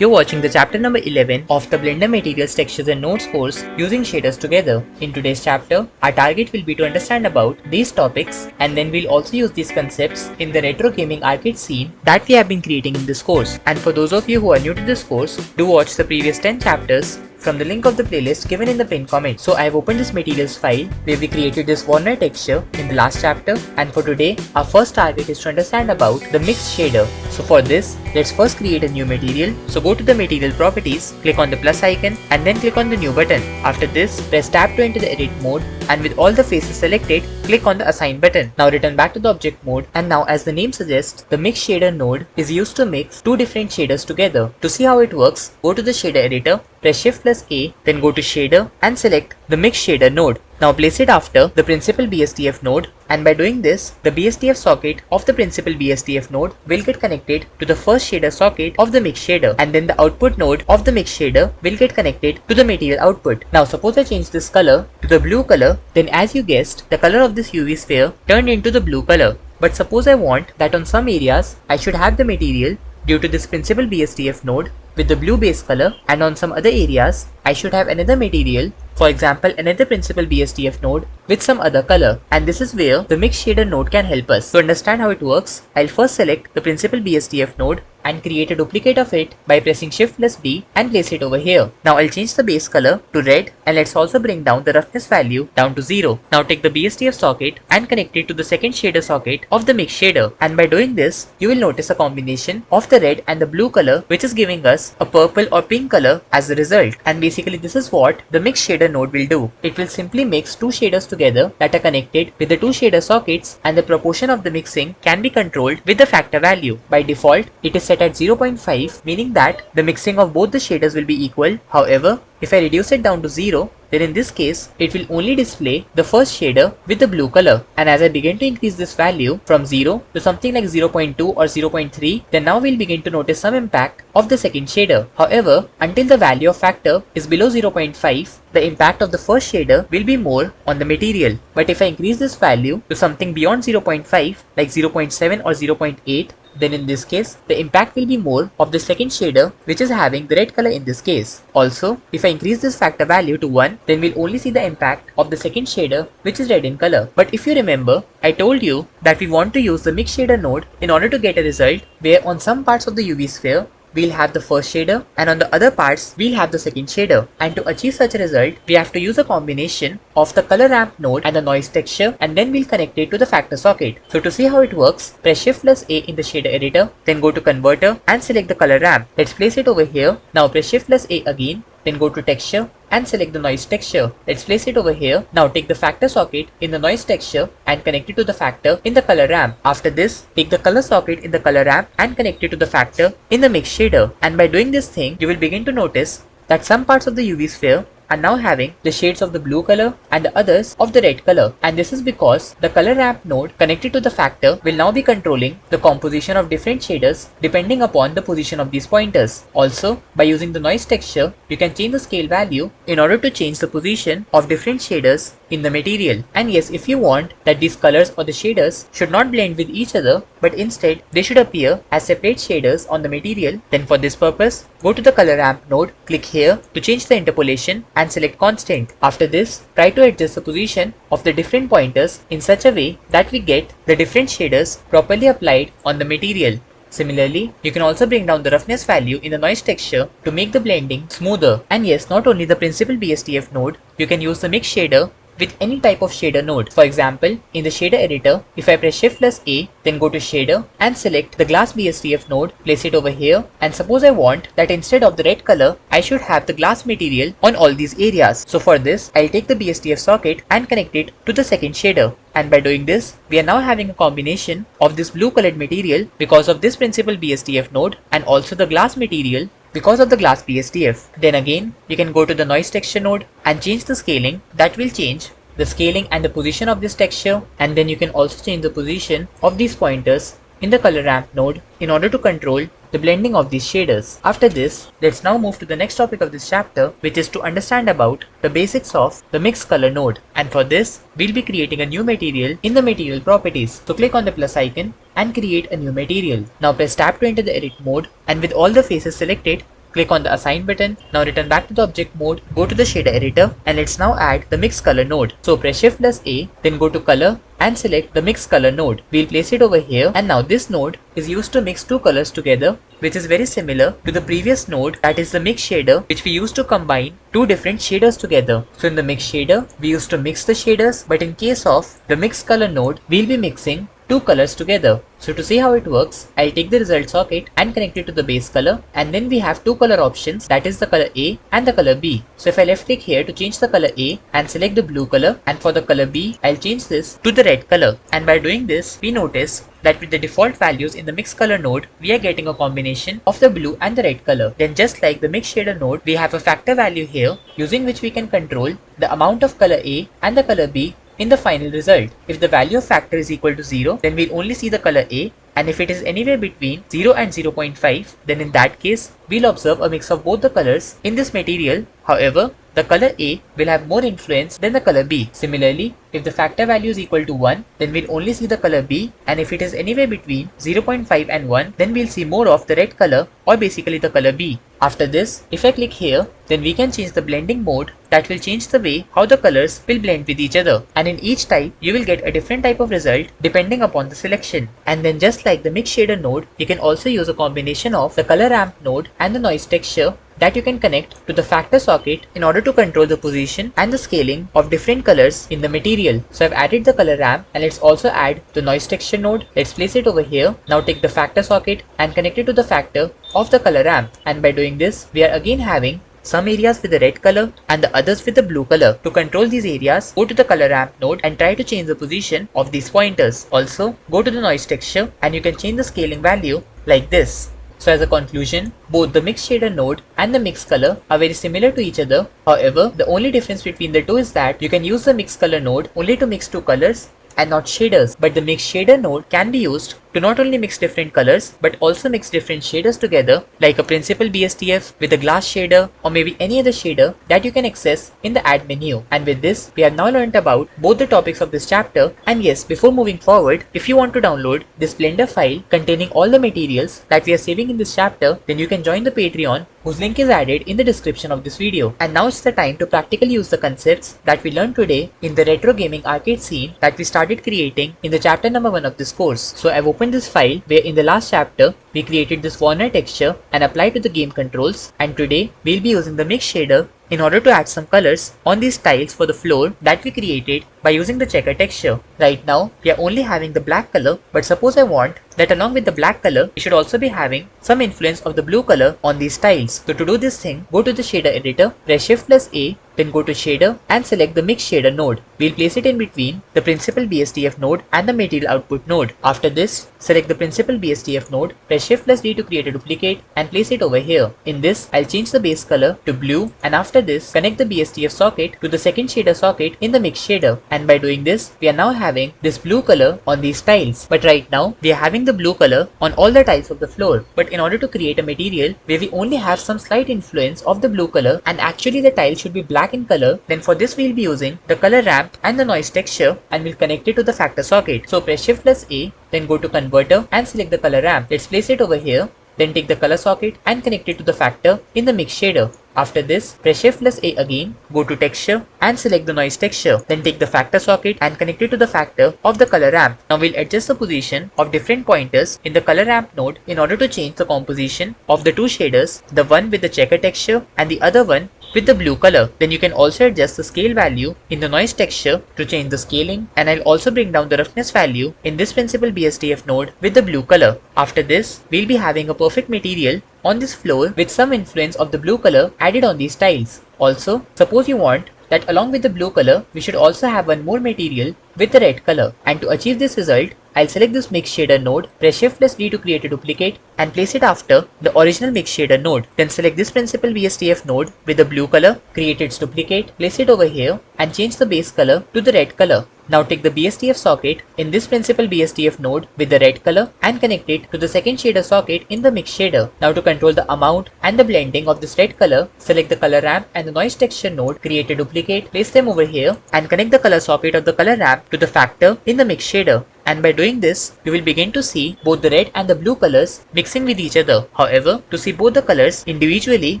You're watching the chapter number 11 of the Blender Materials Textures and Nodes course using shaders together. In today's chapter, our target will be to understand about these topics and then we'll also use these concepts in the retro gaming arcade scene that we have been creating in this course. And for those of you who are new to this course, do watch the previous 10 chapters from the link of the playlist given in the pinned comment. So I have opened this materials file where we created this Warner texture in the last chapter, and for today our first target is to understand about the mixed shader. So for this, let's first create a new material. So go to the material properties, click on the plus icon and then click on the new button. After this, press tab to enter the edit mode, and with all the faces selected, click on the assign button. Now return back to the object mode, and now as the name suggests, the mix shader node is used to mix two different shaders together. To see how it works, go to the shader editor, press Shift plus A, then go to shader and select the mix shader node. Now place it after the principal BSDF node, and by doing this, the BSDF socket of the principal BSDF node will get connected to the first shader socket of the mix shader, and then the output node of the mix shader will get connected to the material output. Now suppose I change this color to the blue color, then as you guessed, the color of this UV sphere turned into the blue color. But suppose I want that on some areas I should have the material due to this principal BSDF node with the blue base color, and on some other areas I should have another material, for example another principal BSDF node with some other color. And this is where the mix shader node can help us. To understand how it works, I'll first select the principal BSDF node and create a duplicate of it by pressing Shift plus B and place it over here. Now I'll change the base color to red, and let's also bring down the roughness value down to 0. Now take the BSDF socket and connect it to the second shader socket of the mix shader, and by doing this, you will notice a combination of the red and the blue color which is giving us a purple or pink color as a result. And basically this is what the mix shader node will do. It will simply mix two shaders together that are connected with the two shader sockets, and the proportion of the mixing can be controlled with the factor value. By default, it is set at 0.5, meaning that the mixing of both the shaders will be equal. However, if I reduce it down to 0, then in this case, it will only display the first shader with the blue color. And as I begin to increase this value from 0 to something like 0.2 or 0.3, then now we'll begin to notice some impact of the second shader. However, until the value of factor is below 0.5, the impact of the first shader will be more on the material. But if I increase this value to something beyond 0.5, like 0.7 or 0.8, then in this case, the impact will be more of the second shader, which is having the red color in this case. Also, if I increase this factor value to 1, then we'll only see the impact of the second shader, which is red in color. But if you remember, I told you that we want to use the mix shader node in order to get a result where on some parts of the UV sphere, we'll have the first shader, and on the other parts we'll have the second shader. And to achieve such a result, we have to use a combination of the color ramp node and the noise texture, and then we'll connect it to the factor socket. So to see how it works, press Shift plus A in the shader editor, then go to converter and select the color ramp. Let's place it over here. Now press Shift plus A again, then go to texture and select the noise texture. Let's place it over here. Now take the factor socket in the noise texture and connect it to the factor in the color ramp. After this, take the color socket in the color ramp and connect it to the factor in the mix shader. And by doing this thing, you will begin to notice that some parts of the UV sphere are now having the shades of the blue color and the others of the red color. And this is because the color ramp node connected to the factor will now be controlling the composition of different shaders depending upon the position of these pointers. Also, by using the noise texture, you can change the scale value in order to change the position of different shaders in the material. And yes, if you want that these colors or the shaders should not blend with each other, but instead they should appear as separate shaders on the material, then for this purpose, go to the color ramp node, click here to change the interpolation and select constant. After this, try to adjust the position of the different pointers in such a way that we get the different shaders properly applied on the material. Similarly, you can also bring down the roughness value in the noise texture to make the blending smoother. And yes, not only the principal BSDF node, you can use the mix shader with any type of shader node. For example, in the shader editor, if I press Shift plus A, then go to shader and select the glass BSDF node, place it over here, and suppose I want that instead of the red color, I should have the glass material on all these areas. So for this, I'll take the BSDF socket and connect it to the second shader. And by doing this, we are now having a combination of this blue colored material because of this principal BSDF node, and also the glass material because of the glass BSDF. Then again, you can go to the noise texture node and change the scaling. That will change the scaling and the position of this texture, and then you can also change the position of these pointers in the color ramp node in order to control the blending of these shaders. After this, let's now move to the next topic of this chapter, which is to understand about the basics of the mixed color node. And for this, we'll be creating a new material in the material properties. So click on the plus icon and create a new material. Now press tab to enter the edit mode, and with all the faces selected, Click on the Assign button. Now return back to the object mode, go to the shader editor, and let's now add the mix color node. So press Shift plus A, then go to color and select the mix color node. We'll place it over here, and now this node is used to mix two colors together, which is very similar to the previous node, that is the mix shader, which we used to combine two different shaders together. So in the mix shader, we used to mix the shaders, but in case of the mix color node, we'll be mixing two colors together. So to see how it works, I'll take the result socket and connect it to the base color, and then we have two color options, that is the color A and the color B. So if I left click here to change the color A and select the blue color, and for the color B, I'll change this to the red color. And by doing this, we notice that with the default values in the mix color node, we are getting a combination of the blue and the red color. Then just like the mix shader node, we have a factor value here, using which we can control the amount of color A and the color B in the final result. If the value of factor is equal to 0, then we'll only see the color A, and if it is anywhere between 0 and 0.5, then in that case, we'll observe a mix of both the colors in this material. However, the color A will have more influence than the color B. Similarly, if the factor value is equal to 1, then we'll only see the color B, and if it is anywhere between 0.5 and 1, then we'll see more of the red color, or basically the color B. After this, if I click here, then we can change the blending mode, that will change the way how the colors will blend with each other. And in each type, you will get a different type of result depending upon the selection. And then just like the mix shader node, you can also use a combination of the color ramp node and the noise texture that you can connect to the factor socket in order to control the position and the scaling of different colors in the material. So I've added the color ramp, and let's also add the noise texture node. Let's place it over here. Now take the factor socket and connect it to the factor of the color ramp. And by doing this, we are again having some areas with the red color and the others with the blue color. To control these areas, go to the color ramp node and try to change the position of these pointers. Also, go to the noise texture and you can change the scaling value like this. So as a conclusion, both the mix shader node and the mix color are very similar to each other. However, the only difference between the two is that you can use the mix color node only to mix two colors and not shaders. But the mix shader node can be used to not only mix different colors but also mix different shaders together, like a principal BSDF with a glass shader or maybe any other shader that you can access in the add menu. And with this, we have now learned about both the topics of this chapter. And yes, before moving forward, if you want to download this Blender file containing all the materials that we are saving in this chapter, then you can join the Patreon, whose link is added in the description of this video. And now it's the time to practically use the concepts that we learned today in the retro gaming arcade scene that we started creating in the chapter number 1 of this course. So I've opened this file where in the last chapter we created this Warner texture and applied to the game controls, and today we'll be using the mix shader in order to add some colors on these tiles for the floor that we created by using the checker texture. Right now, we are only having the black color, but suppose I want that along with the black color, we should also be having some influence of the blue color on these tiles. So to do this thing, go to the shader editor, press Shift plus A, then go to shader and select the mix shader node. We'll place it in between the principal BSDF node and the material output node. After this, select the principal BSDF node, press Shift plus D to create a duplicate and place it over here. In this, I'll change the base color to blue, and after this, connect the BSDF socket to the second shader socket in the mix shader. And by doing this, we are now having this blue color on these tiles. But right now, we are having the blue color on all the tiles of the floor. But in order to create a material where we only have some slight influence of the blue color and actually the tile should be black in color, then for this we'll be using the color ramp and the noise texture, and we'll connect it to the factor socket. So press Shift plus A, then go to converter and select the color ramp. Let's place it over here. Then take the color socket and connect it to the factor in the mix shader. After this, press Shift plus A again, go to texture and select the noise texture. Then take the factor socket and connect it to the factor of the color ramp. Now we'll adjust the position of different pointers in the color ramp node in order to change the composition of the two shaders, the one with the checker texture and the other one with the blue color. Then you can also adjust the scale value in the noise texture to change the scaling, and I'll also bring down the roughness value in this principal BSDF node with the blue color. After this, we'll be having a perfect material on this floor with some influence of the blue color added on these tiles. Also, suppose you want that along with the blue color, we should also have one more material with the red color. And to achieve this result, I'll select this mix shader node, press Shift plus D to create a duplicate and place it after the original mix shader node. Then select this principal BSDF node with the blue color, create its duplicate, place it over here and change the base color to the red color. Now take the BSDF socket in this principal BSDF node with the red color and connect it to the second shader socket in the mix shader. Now to control the amount and the blending of this red color, select the color ramp and the noise texture node, create a duplicate, place them over here and connect the color socket of the color ramp to the factor in the mix shader. and by doing this, we will begin to see both the red and the blue colors mixing with each other. However, to see both the colors individually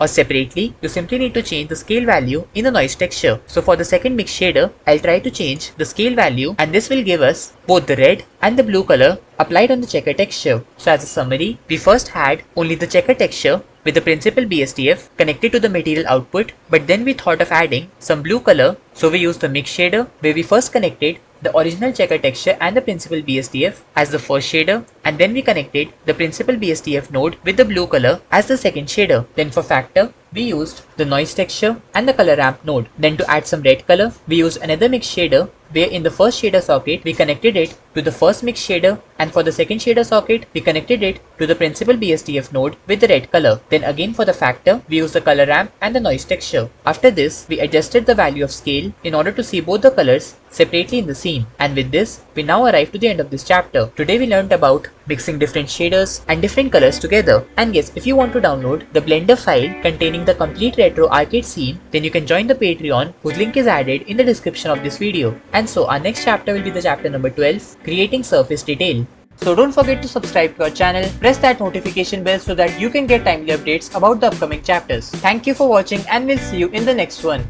or separately, you simply need to change the scale value in the noise texture. So for the second mix shader, I'll try to change the scale value, and this will give us both the red and the blue color applied on the checker texture. So as a summary, we first had only the checker texture with the principal BSDF connected to the material output, but then we thought of adding some blue color, so we used the mix shader where we first connected the original checker texture and the principal BSDF as the first shader, and then we connected the principal BSDF node with the blue color as the second shader. Then for factor, we used the noise texture and the color ramp node. Then to add some red color, we used another mix shader where in the first shader socket we connected it to the first mix shader, and for the second shader socket we connected it to the principal BSDF node with the red color. Then again for the factor, we used the color ramp and the noise texture. After this, we adjusted the value of scale in order to see both the colors separately in the scene. And with this, we now arrive to the end of this chapter. Today we learned about mixing different shaders and different colors together. And yes, if you want to download the Blender file containing the complete retro arcade scene, then you can join the Patreon, whose link is added in the description of this video. And so our next chapter will be the chapter number 12, Creating Surface Detail. So don't forget to subscribe to our channel, press that notification bell so that you can get timely updates about the upcoming chapters. Thank you for watching, and we'll see you in the next one.